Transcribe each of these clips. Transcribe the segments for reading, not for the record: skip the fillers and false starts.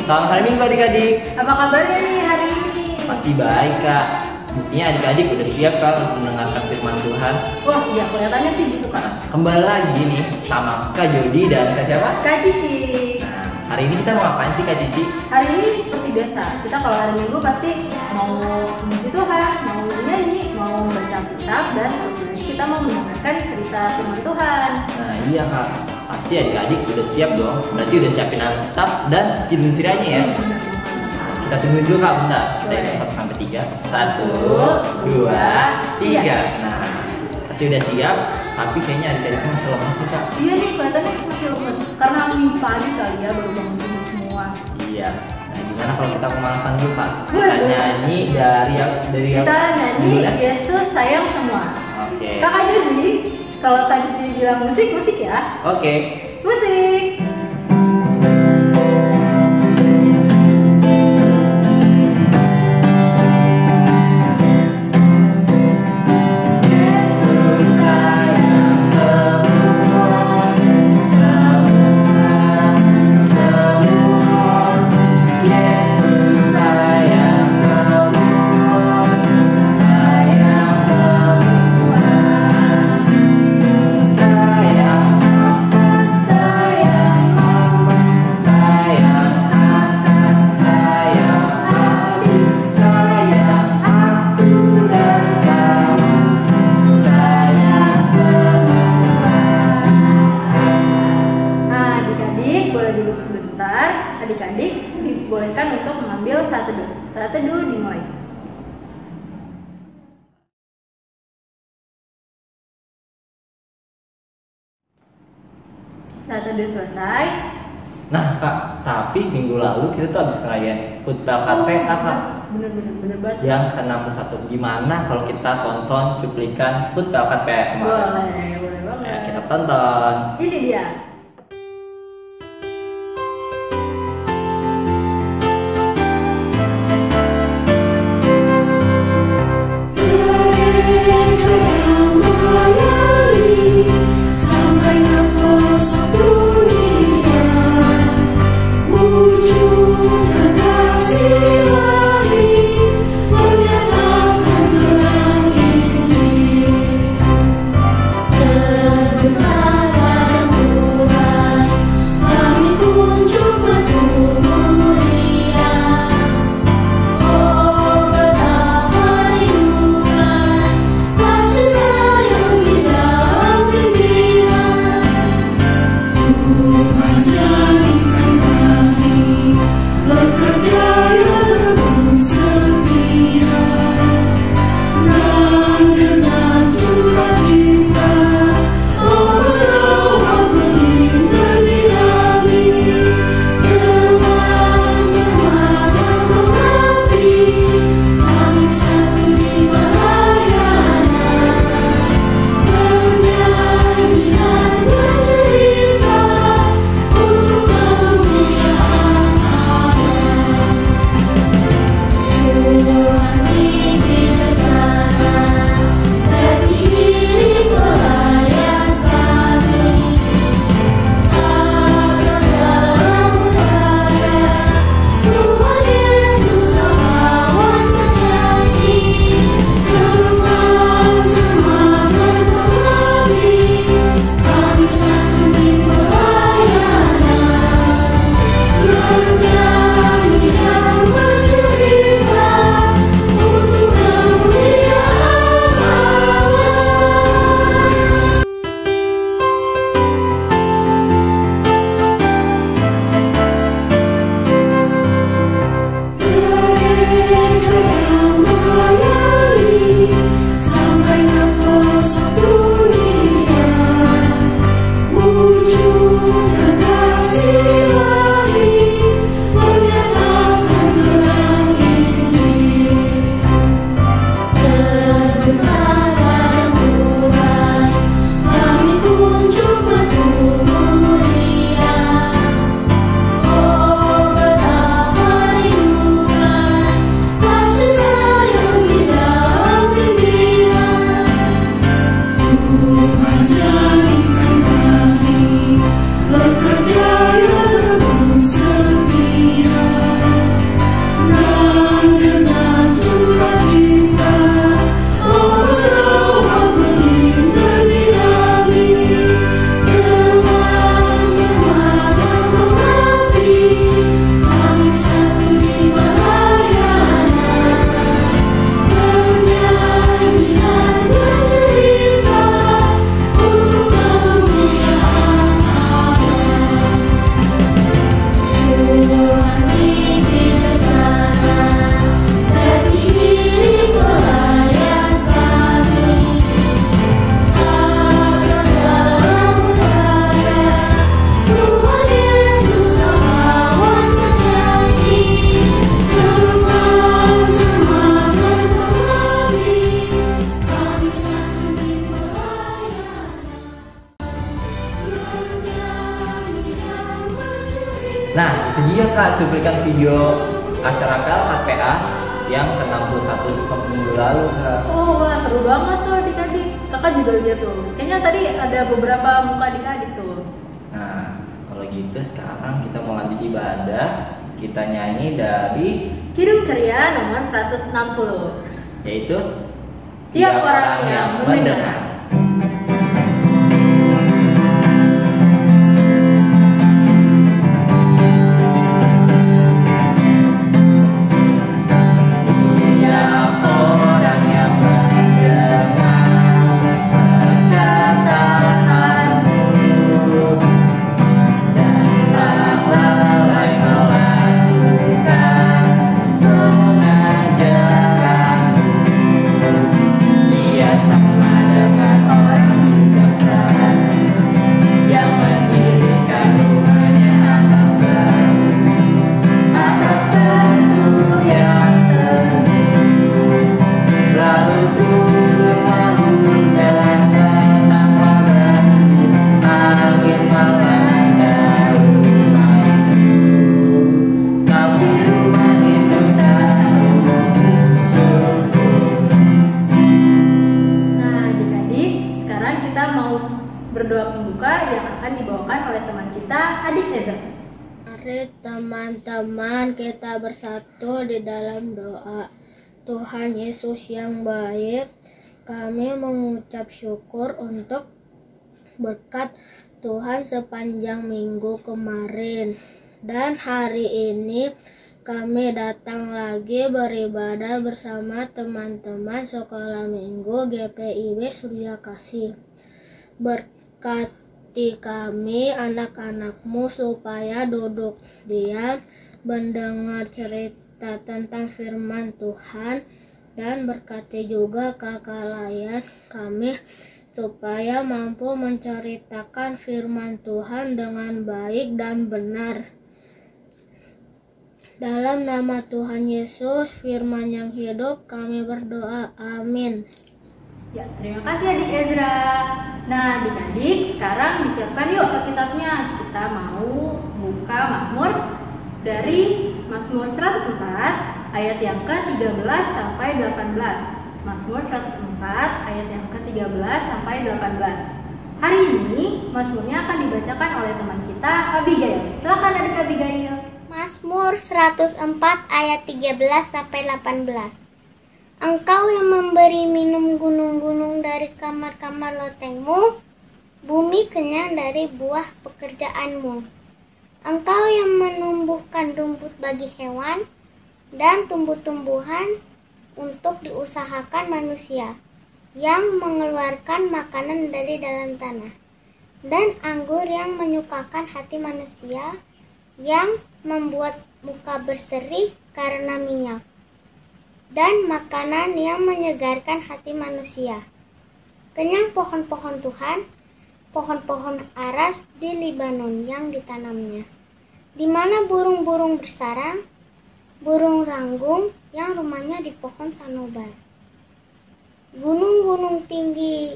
Selamat hari Minggu adik-adik. Apa kabarnya nih hari ini? Pasti baik kak. Buktinya adik-adik udah siap kak untuk mendengarkan firman Tuhan. Wah iya kelihatannya sih gitu kak. Kembali lagi nih sama Kak Jody dan Kak siapa? Kak Cici. Nah, hari ini kita mau ngapain sih Kak Cici? Hari ini seperti biasa, kita kalau hari Minggu pasti mau memuji Tuhan, mau nyanyi, mau baca kitab, dan tentunya kita mau mendengarkan cerita firman Tuhan. Nah iya kak, pasti adik-adik udah siap dong. Berarti udah siapin Alkitab dan kidung siranya ya. Kita tunggu dulu kak, bentar. Dari 1 sampai 3. 1, 2, 3. Nah, pasti udah siap. Tapi kayaknya adik-adik masih lemas nih kak. Iya nih, kelihatannya masih lemes karena minggu pagi kali ya, baru bangun tidur semua. Iya. Nah, gimana kalau kita pemanasan dulu kak? Boleh, Kita nyanyi dari Kita nyanyi Yesus sayang semua. Oke. Kakak jadi kalau Kak Cici bilang musik ya. Oke. Musik. Adik-adik dibolehkan untuk mengambil saat teduh. Saat teduh dimulai. Saat teduh selesai. Nah kak, tapi minggu lalu kita tuh habis ngerayain HUT PLKPA kak. Bener banget. Yang ke-61. Gimana kalau kita tonton cuplikan HUT PLKPA kemarin? Boleh banget. Ya, kita tonton. Ini dia. Nah, itu dia Kak cuplikan video acara KPA yang ke-61 minggu lalu Kak. Oh wah, seru banget tuh adik-adik. Kakak juga lihat tuh. Kayaknya tadi ada beberapa muka adik-adik tuh. Nah, kalau gitu sekarang kita mau lanjut ibadah. Kita nyanyi dari Kidung Ceria nomor 160, yaitu Tiap Orang Yang Mendengar. Berdoa pembuka yang akan dibawakan oleh teman kita, Adik Ezra. Mari teman-teman kita bersatu di dalam doa. Tuhan Yesus yang baik, kami mengucap syukur untuk berkat Tuhan sepanjang minggu kemarin. Dan hari ini kami datang lagi beribadah bersama teman-teman sekolah minggu GPIB Surya Kasih. Berkati kami anak-anakmu supaya duduk diam mendengar cerita tentang firman Tuhan, dan berkati juga kakak layan kami supaya mampu menceritakan firman Tuhan dengan baik dan benar. Dalam nama Tuhan Yesus, firman yang hidup, kami berdoa. Amin. Ya, terima kasih Adik Ezra. Nah, adik-adik, sekarang disiapkan yuk Alkitabnya. Kita mau buka Mazmur dari Mazmur 104 ayat yang ke-13 sampai 18. Mazmur 104 ayat yang ke-13 sampai 18. Hari ini Mazmurnya akan dibacakan oleh teman kita Abigail. Silakan Adik Abigail. Mazmur 104 ayat 13 sampai 18. Engkau yang memberi minum gunung-gunung dari kamar-kamar lotengmu, bumi kenyang dari buah pekerjaanmu. Engkau yang menumbuhkan rumput bagi hewan dan tumbuh-tumbuhan untuk diusahakan manusia, yang mengeluarkan makanan dari dalam tanah, dan anggur yang menyukakan hati manusia, yang membuat muka berseri karena minyak, dan makanan yang menyegarkan hati manusia. Kenyang pohon-pohon Tuhan, pohon-pohon aras di Libanon yang ditanamnya, di mana burung-burung bersarang, burung ranggung yang rumahnya di pohon sanobar. Gunung-gunung tinggi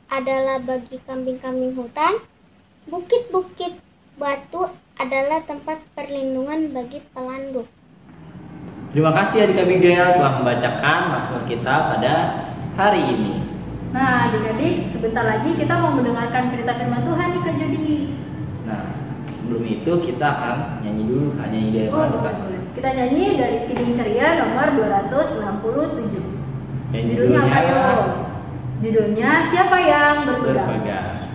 adalah bagi kambing-kambing hutan, bukit-bukit batu adalah tempat perlindungan bagi pelanduk. Terima kasih Adik Abigail telah membacakan Mazmur kita pada hari ini. Nah, adik-adik, sebentar lagi kita mau mendengarkan cerita firman Tuhan nih Kak Jody. Nah, sebelum itu kita akan nyanyi dulu Kak, nyanyi dari mana Kak? Boleh. Kita nyanyi dari Kidung Ceria nomor 267. Judulnya apa yo? Judulnya Siapa Yang Berpegang. Bersedia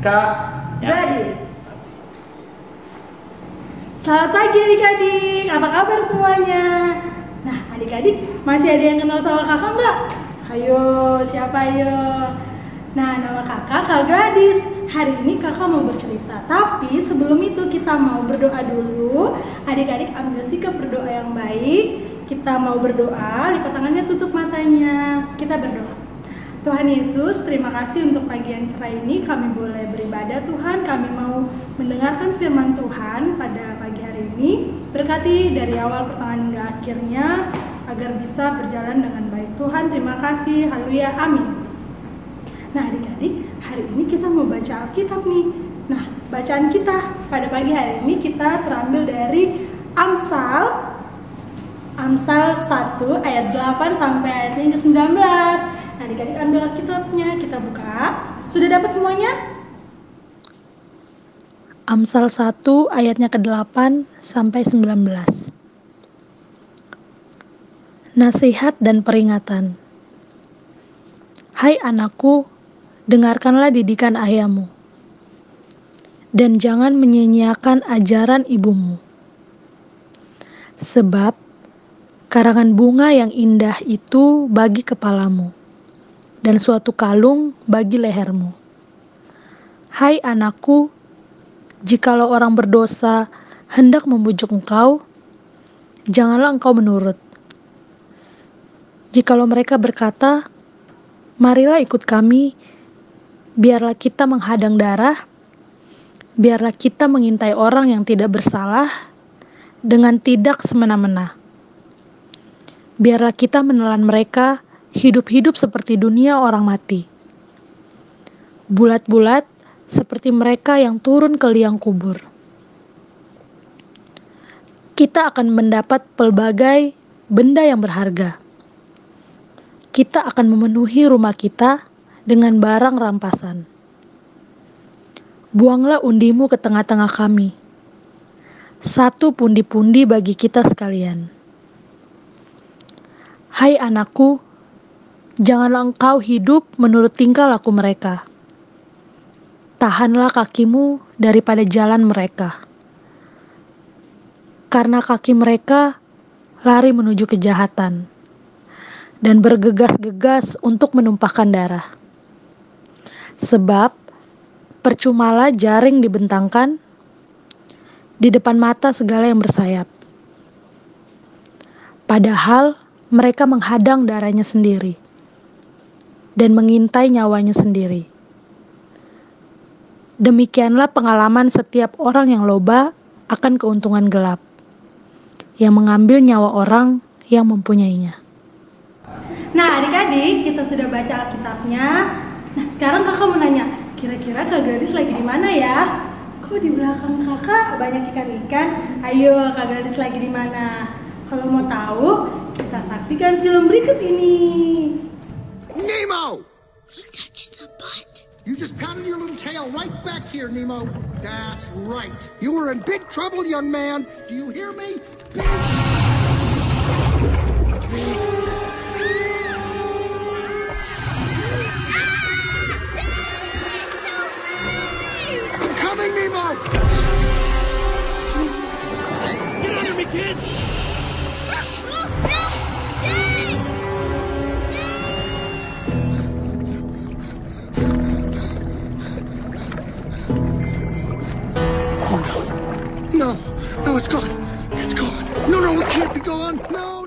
Kak Gadis. Selamat pagi adik-adik, apa kabar semuanya? Nah adik-adik, masih ada yang kenal sama kakak nggak? Ayo, siapa ayo? Nah nama kakak Kak Gladys. Hari ini kakak mau bercerita, tapi sebelum itu kita mau berdoa dulu. Adik-adik ambil sikap berdoa yang baik. Kita mau berdoa, lipat tangannya, tutup matanya. Kita berdoa. Tuhan Yesus, terima kasih untuk pagi yang cerah ini. Kami boleh beribadah Tuhan. Kami mau mendengarkan firman Tuhan pada pagi hari ini. Berkati dari awal pertengahan hingga akhirnya, agar bisa berjalan dengan baik. Tuhan, terima kasih. Haleluya, amin. Nah adik-adik, hari ini kita mau baca Alkitab nih. Nah bacaan kita pada pagi hari ini kita terambil dari Amsal 1 ayat 8 sampai ayat yang ke-19. Nah adik-adik ambil Alkitabnya, kita buka. Sudah dapat semuanya? Amsal 1 ayatnya ke-8 sampai 19. Nasihat dan peringatan. Hai anakku, dengarkanlah didikan ayahmu, dan jangan menyia-nyiakan ajaran ibumu. Sebab karangan bunga yang indah itu bagi kepalamu, dan suatu kalung bagi lehermu. Hai anakku, jikalau orang berdosa hendak membujuk engkau, janganlah engkau menurut. Jikalau mereka berkata, marilah ikut kami, biarlah kita menghadang darah, biarlah kita mengintai orang yang tidak bersalah dengan tidak semena-mena. Biarlah kita menelan mereka hidup-hidup seperti dunia orang mati. Bulat-bulat seperti mereka yang turun ke liang kubur. Kita akan mendapat pelbagai benda yang berharga. Kita akan memenuhi rumah kita dengan barang rampasan. Buanglah undimu ke tengah-tengah kami. Satu pundi-pundi bagi kita sekalian. Hai anakku, janganlah engkau hidup menurut tingkah laku mereka. Tahanlah kakimu daripada jalan mereka. Karena kaki mereka lari menuju kejahatan dan bergegas-gegas untuk menumpahkan darah. Sebab percumalah jaring dibentangkan di depan mata segala yang bersayap. Padahal mereka menghadang darahnya sendiri dan mengintai nyawanya sendiri. Demikianlah pengalaman setiap orang yang loba akan keuntungan gelap, yang mengambil nyawa orang yang mempunyainya. Nah adik-adik, kita sudah baca Alkitabnya. Nah sekarang kakak mau nanya, kira-kira Kak Gladys lagi di mana ya? Kok di belakang kakak banyak ikan-ikan? Ayo Kak Gladys lagi di mana? Kalau mau tahu, kita saksikan film berikut ini. Nemo! I touched the butt. You just pounded your little tail right back here, Nemo. That's right. You were in big trouble, young man. Do you hear me? I'm coming, Nemo! Get under me, kids! No, it's gone. It's gone. No, we can't be gone. No.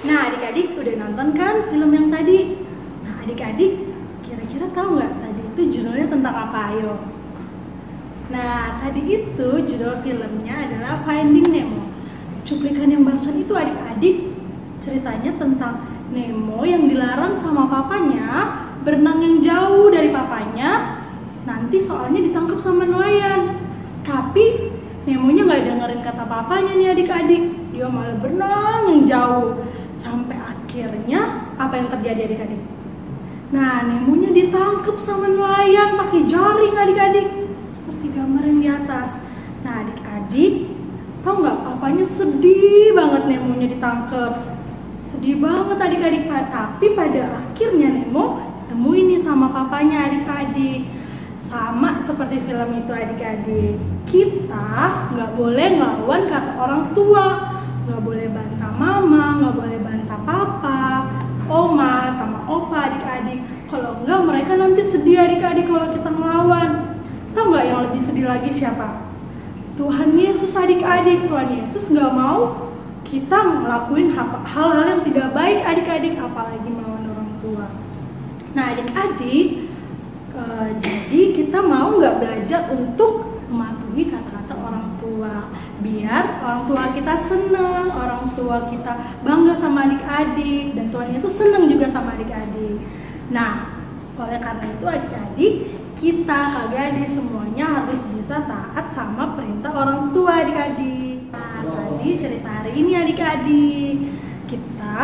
Nah adik-adik udah nonton kan film yang tadi? Nah adik-adik kira-kira tahu nggak tadi itu judulnya tentang apa ayo? Nah tadi itu judul filmnya adalah Finding Nemo. Cuplikan yang barusan itu adik-adik ceritanya tentang Nemo yang dilarang sama papanya berenang yang jauh dari papanya. Nanti soalnya ditangkap sama nelayan. Tapi Nemonya nggak dengerin kata papanya nih adik-adik. Dia malah berenang yang jauh. Sampai akhirnya apa yang terjadi adik-adik? Nah Nemonya ditangkap sama nelayan pakai jaring adik-adik. Seperti gambar yang di atas. Nah adik-adik tahu nggak, papanya sedih banget Nemonya ditangkap. Sedih banget adik-adik. Tapi pada akhirnya Nemo temuin nih sama papanya adik-adik. Sama seperti film itu adik-adik, kita nggak boleh ngelawan kata orang tua, nggak boleh bantah mama, nggak boleh bantah papa, oma, sama opa adik-adik. Kalau enggak mereka nanti sedih adik-adik kalau kita ngelawan. Tahu nggak yang lebih sedih lagi siapa? Tuhan Yesus adik-adik. Tuhan Yesus nggak mau kita ngelakuin hal-hal yang tidak baik adik-adik, apalagi melawan orang tua. Nah adik-adik, jadi kita mau nggak belajar untuk mematuhi kata-kata orang tua, biar orang tua kita senang, orang tua kita bangga sama adik-adik, dan Tuhan Yesus senang juga sama adik-adik. Nah, oleh karena itu adik-adik, kita Kak semuanya harus bisa taat sama perintah orang tua adik-adik. Nah, tadi cerita hari ini adik-adik, kita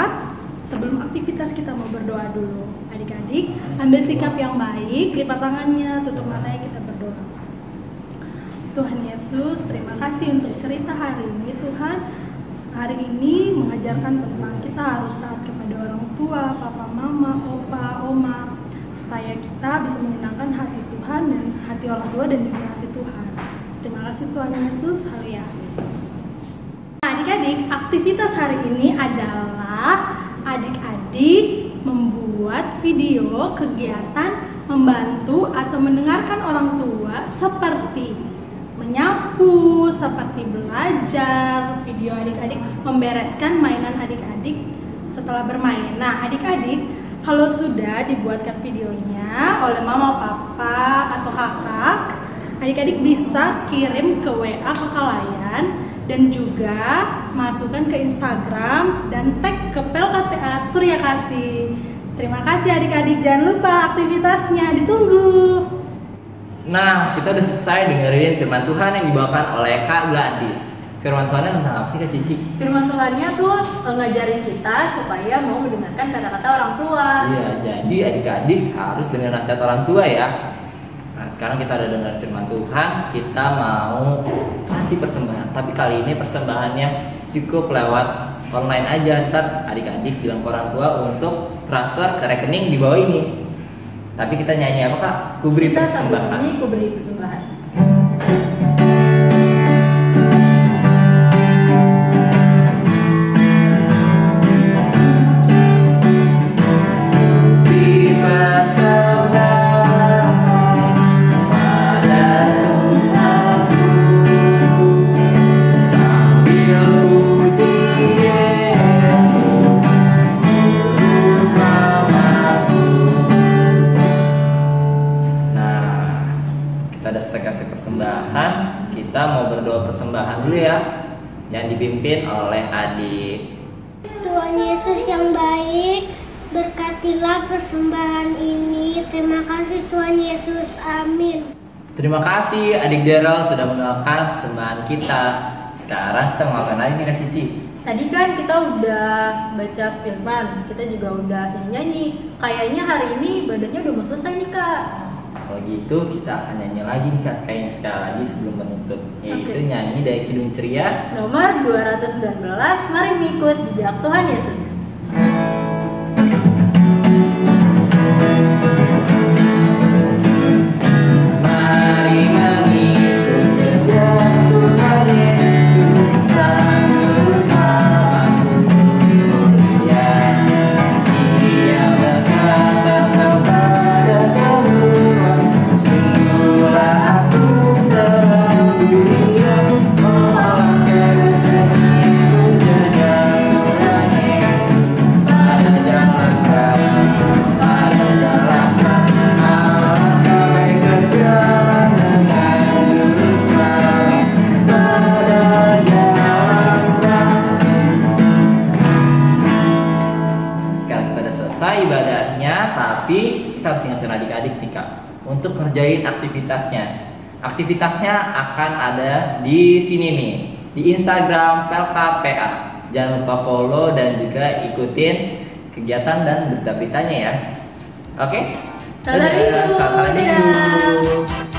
sebelum aktivitas kita mau berdoa dulu. Adik-adik, ambil sikap yang baik, lipat tangannya, tutup matanya, kita berdoa. Tuhan Yesus, terima kasih untuk cerita hari ini Tuhan. Hari ini mengajarkan tentang kita harus taat kepada orang tua, papa, mama, opa, oma, supaya kita bisa menyenangkan hati Tuhan dan hati orang tua dan juga hati Tuhan. Terima kasih Tuhan Yesus, haleluya. Nah, adik-adik, aktivitas hari ini adalah adik-adik membuat video kegiatan membantu atau mendengarkan orang tua seperti menyapu, seperti belajar, video adik-adik membereskan mainan adik-adik setelah bermain. Nah adik-adik, kalau sudah dibuatkan videonya oleh mama, papa, atau kakak, adik-adik bisa kirim ke WA Kakak Layan dan juga masukkan ke Instagram dan tag ke PLKTA Surya Kasih. Terima kasih adik-adik, jangan lupa aktivitasnya, ditunggu. Nah, kita udah selesai dengerin firman Tuhan yang dibawakan oleh Kak Gladys. Firman Tuhannya tentang apa sih Kak Cici? Firman Tuhannya tuh ngajarin kita supaya mau mendengarkan kata-kata orang tua. Iya, jadi adik-adik harus dengar nasihat orang tua ya. Nah, sekarang kita udah dengar firman Tuhan, kita mau kasih persembahan. Tapi kali ini persembahannya cukup lewat online aja. Ntar adik-adik bilang ke orang tua untuk transfer ke rekening di bawah ini. Tapi kita nyanyi apa Kak? Kuberi persembahan. Kita kuberi persembahan. Kita mau berdoa persembahan dulu ya, yang dipimpin oleh adik. Tuhan Yesus yang baik, berkatilah persembahan ini. Terima kasih Tuhan Yesus, amin. Terima kasih adik Daryl sudah mendoakan persembahan kita. Sekarang kita mau ngapain lagi nih Kak Cici? Tadi kan kita udah baca firman, kita juga udah nyanyi. Kayaknya hari ini ibadahnya udah mau selesai nih Kak. Kalau gitu kita akan nyanyi lagi nih Kak, kayaknya sekali lagi sebelum menutup, yaitu nyanyi dari Kidung Ceria nomor 219, mari mengikut jejak Tuhan Yesus. Mari mengikut jejak Tuhan Yesus, terus mulia. Dia berkata kepada semua, sungguhlah aku dalam dunia, malah mengikut jejak Tuhan Yesus. Pada jalan ibadahnya, tapi kita harus ingatkan adik-adik nih Kak untuk kerjain aktivitasnya. Aktivitasnya akan ada di sini nih, di Instagram PLKPA. Jangan lupa follow dan juga ikutin kegiatan dan berita-beritanya ya. Oke? Salam minggu. Salam minggu.